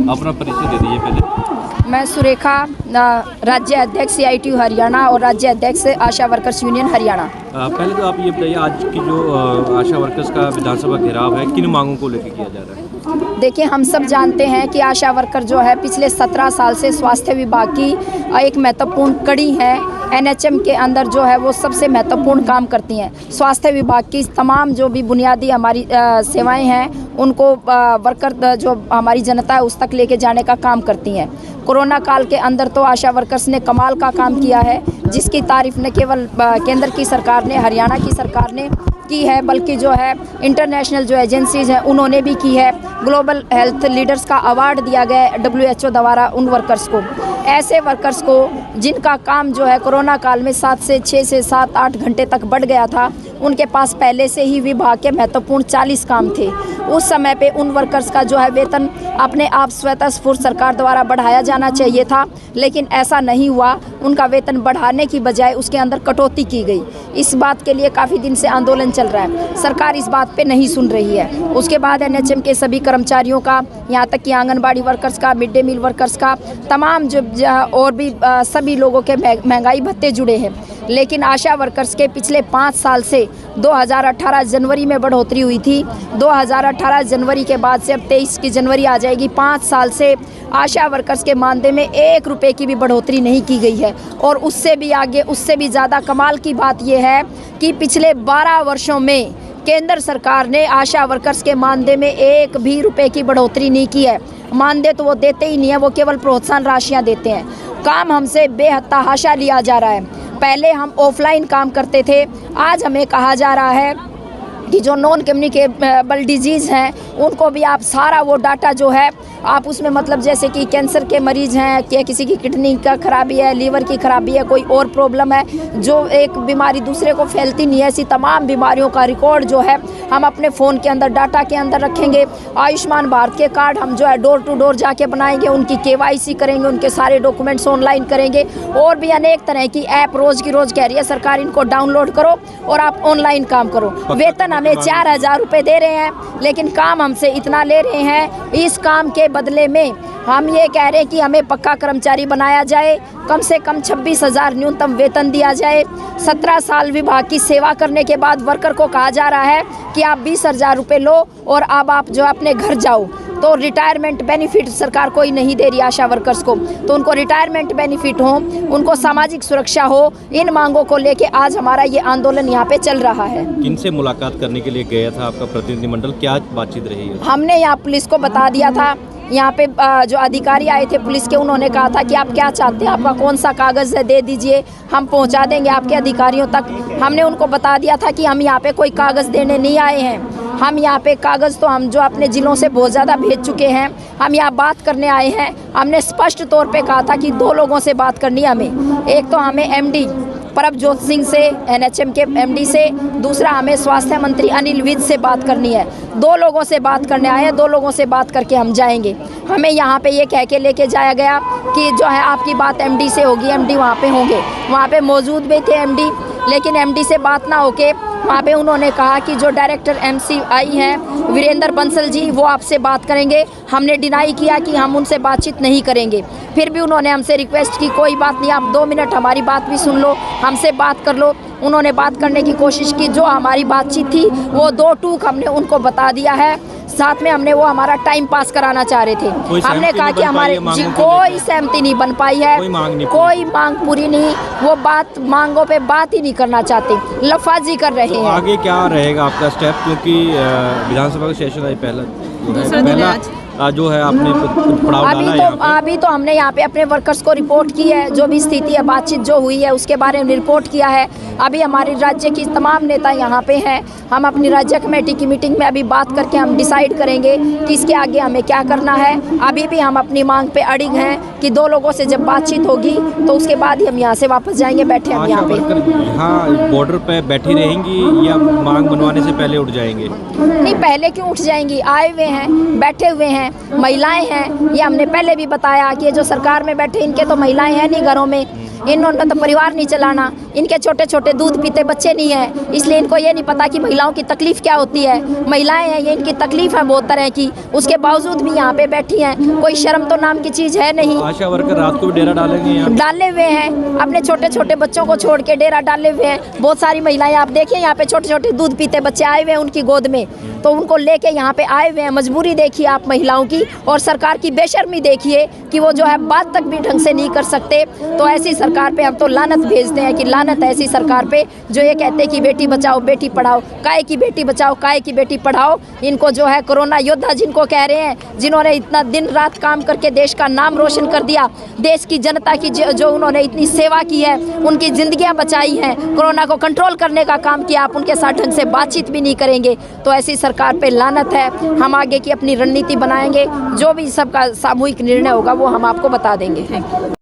अपना परिचय दे दीजिए पहले। मैं सुरेखा, राज्य अध्यक्ष CITU हरियाणा और राज्य अध्यक्ष आशा वर्कर्स यूनियन हरियाणा। पहले तो आप ये बताइए, आज की जो आशा वर्कर्स का विधानसभा घेराव है, किन मांगों को लेकर किया जा रहा है? देखिए, हम सब जानते हैं कि आशा वर्कर जो है पिछले 17 साल से स्वास्थ्य विभाग की एक महत्वपूर्ण कड़ी है। NHM के अंदर जो है वो सबसे महत्वपूर्ण काम करती हैं। स्वास्थ्य विभाग की तमाम जो भी बुनियादी हमारी सेवाएं हैं उनको वर्कर जो हमारी जनता है उस तक लेके जाने का काम करती हैं। कोरोना काल के अंदर तो आशा वर्कर्स ने कमाल का काम किया है, जिसकी तारीफ न केवल केंद्र की सरकार ने, हरियाणा की सरकार ने की है, बल्कि जो है इंटरनेशनल जो एजेंसीज़ हैं उन्होंने भी की है। ग्लोबल हेल्थ लीडर्स का अवार्ड दिया गया है WHO द्वारा उन वर्कर्स को। ऐसे वर्कर्स को जिनका काम जो है कोरोना काल में 6 से 7-8 घंटे तक बढ़ गया था, उनके पास पहले से ही विभाग के महत्वपूर्ण 40 काम थे। उस समय पे उन वर्कर्स का जो है वेतन अपने आप स्वतः स्फूर्त सरकार द्वारा बढ़ाया जाना चाहिए था, लेकिन ऐसा नहीं हुआ। उनका वेतन बढ़ाने की बजाय उसके अंदर कटौती की गई। इस बात के लिए काफ़ी दिन से आंदोलन चल रहा है, सरकार इस बात पे नहीं सुन रही है। उसके बाद NHM के सभी कर्मचारियों का, यहाँ तक कि आंगनबाड़ी वर्कर्स का, मिड डे मील वर्कर्स का, तमाम जो और भी सभी लोगों के महंगाई भत्ते जुड़े हैं। लेकिन आशा वर्कर्स के पिछले 5 साल से 2018 जनवरी में बढ़ोतरी हुई थी। 2018 जनवरी के बाद से अब 23 की जनवरी आ जाएगी, 5 साल से आशा वर्कर्स के मानदेय में 1 रुपये की भी बढ़ोतरी नहीं की गई है। और उससे भी आगे, उससे भी ज़्यादा कमाल की बात यह है कि पिछले 12 वर्षों में केंद्र सरकार ने आशा वर्कर्स के मानदेय में 1 भी रुपये की बढ़ोतरी नहीं की है। मानदेय तो वो देते ही नहीं है, वो केवल प्रोत्साहन राशियाँ देते हैं। काम हमसे बेहताहाशा लिया जा रहा है। पहले हम ऑफलाइन काम करते थे, आज हमें कहा जा रहा है कि जो नॉन कम्युनिकेबल डिजीज़ हैं उनको भी आप सारा वो डाटा जो है आप उसमें, मतलब जैसे कि कैंसर के मरीज़ हैं, कि किसी की किडनी का खराबी है, लीवर की खराबी है, कोई और प्रॉब्लम है, जो एक बीमारी दूसरे को फैलती नहीं है, ऐसी तमाम बीमारियों का रिकॉर्ड जो है हम अपने फ़ोन के अंदर, डाटा के अंदर रखेंगे। आयुष्मान भारत के कार्ड हम जो है डोर टू डोर जाके बनाएंगे, उनकी KYC करेंगे, उनके सारे डॉक्यूमेंट्स ऑनलाइन करेंगे। और भी अनेक तरह की ऐप रोज़ की रोज़ कह रही है सरकार, इनको डाउनलोड करो और आप ऑनलाइन काम करो। वेतन हमें 4000 रुपये दे रहे हैं, लेकिन काम हमसे इतना ले रहे हैं। इस काम के बदले में हम ये कह रहे हैं कि हमें पक्का कर्मचारी बनाया जाए, कम से कम 26,000 न्यूनतम वेतन दिया जाए। 17 साल विभाग की सेवा करने के बाद वर्कर को कहा जा रहा है कि आप 20,000 रुपये लो और अब आप जो अपने घर जाओ। तो रिटायरमेंट बेनिफिट सरकार कोई नहीं दे रही आशा वर्कर्स को, तो उनको रिटायरमेंट बेनिफिट हो, उनको सामाजिक सुरक्षा हो। इन मांगों को लेके आज हमारा ये आंदोलन यहाँ पे चल रहा है। किनसे मुलाकात करने के लिए गया था आपका प्रतिनिधिमंडल, क्या बातचीत रही है? हमने यहाँ पुलिस को बता दिया था। यहाँ पे जो अधिकारी आए थे पुलिस के, उन्होंने कहा था कि आप क्या चाहते हैं, आपका कौन सा कागज़ है, दे दीजिए, हम पहुँचा देंगे आपके अधिकारियों तक। हमने उनको बता दिया था कि हम यहाँ पे कोई कागज़ देने नहीं आए हैं। हम यहाँ पे कागज़ तो हम जो अपने ज़िलों से बहुत ज़्यादा भेज चुके हैं, हम यहाँ बात करने आए हैं। हमने स्पष्ट तौर पे कहा था कि 2 लोगों से बात करनी है हमें। एक तो हमें MD प्रभजोत सिंह से, NHM के MD से, दूसरा हमें स्वास्थ्य मंत्री अनिल विज से बात करनी है। 2 लोगों से बात करने आए हैं, 2 लोगों से बात करके हम जाएंगे। हमें यहाँ पे ये कह के लेके जाया गया कि जो है आपकी बात MD से होगी, MD वहाँ पे होंगे। वहाँ पे मौजूद भी थे MD, लेकिन MD से बात ना होके वहाँ पे उन्होंने कहा कि जो डायरेक्टर MCI हैं वीरेंद्र बंसल जी, वो आपसे बात करेंगे। हमने डिनाई किया कि हम उनसे बातचीत नहीं करेंगे। फिर भी उन्होंने हमसे रिक्वेस्ट की, कोई बात नहीं, आप 2 मिनट हमारी बात भी सुन लो, हमसे बात कर लो। उन्होंने बात करने की कोशिश की, जो हमारी बातचीत थी वो 2 टूक हमने उनको बता दिया है। साथ में हमने वो हमारा टाइम पास कराना चाह रहे थे। हमने कहा कि हमारे जी कोई सहमति नहीं बन पाई है, कोई मांग पूरी नहीं, वो बात मांगों पे बात ही नहीं करना चाहते, लफाजी कर रहे हैं। आगे क्या रहेगा आपका स्टेप, क्योंकि विधानसभा का सेशन है पहला जो है आपने पड़ाव डाला है? अभी तो हमने यहाँ पे अपने वर्कर्स को रिपोर्ट की है, जो भी स्थिति है, बातचीत जो हुई है उसके बारे में रिपोर्ट किया है। अभी हमारे राज्य की तमाम नेता यहाँ पे हैं। हम अपनी राज्य कमेटी की मीटिंग में अभी बात करके हम डिसाइड करेंगे कि इसके आगे हमें क्या करना है। अभी भी हम अपनी मांग पे अड़िग हैं कि 2 लोगों से जब बातचीत होगी तो उसके बाद ही हम यहाँ से वापस जाएंगे। बैठे हम यहाँ पे, यहाँ बॉर्डर पे बैठी रहेंगी या मांग बनवाने से पहले उठ जाएंगे? नहीं, पहले क्यों उठ जाएंगी, आए हुए हैं, बैठे हुए हैं, महिलाएं हैं। ये हमने पहले भी बताया कि ये जो सरकार में बैठे इनके तो महिलाएं हैं नहीं घरों में, इन्होंने तो परिवार नहीं चलाना, इनके छोटे छोटे दूध पीते बच्चे नहीं हैं, इसलिए इनको ये नहीं पता कि महिलाओं की तकलीफ़ क्या होती है। महिलाएं हैं, ये इनकी तकलीफ़ है बहुत तरह की, उसके बावजूद भी यहाँ पे बैठी हैं। कोई शर्म तो नाम की चीज़ है नहीं। आशा वर्कर रात को भी डेरा डालेंगे यहाँ? डाले हुए हैं, अपने छोटे छोटे बच्चों को छोड़ के डेरा डाले हुए हैं। बहुत सारी महिलाएं आप देखिए यहाँ पे छोटे छोटे दूध पीते बच्चे आए हुए हैं उनकी गोद में, तो उनको लेके यहाँ पे आए हुए हैं। मजबूरी देखिए आप महिलाओं की, और सरकार की बेशर्मी देखिए कि वो जो है बात तक भी ढंग से नहीं कर सकते। तो ऐसी सरकार पे हम तो लानत भेजते हैं कि लानत ऐसी सरकार पे जो ये कहते हैं कि बेटी बचाओ बेटी पढ़ाओ। काहे की बेटी बचाओ, काहे की बेटी पढ़ाओ। इनको जो है कोरोना योद्धा जिनको कह रहे हैं, जिन्होंने इतना दिन रात काम करके देश का नाम रोशन कर दिया, देश की जनता की जो उन्होंने इतनी सेवा की है, उनकी ज़िंदगियां बचाई हैं, कोरोना को कंट्रोल करने का काम किया, आप उनके साथ ढंग से बातचीत भी नहीं करेंगे। तो ऐसी सरकार पे लानत है। हम आगे की अपनी रणनीति बनाएंगे, जो भी सबका सामूहिक निर्णय होगा वो हम आपको बता देंगे।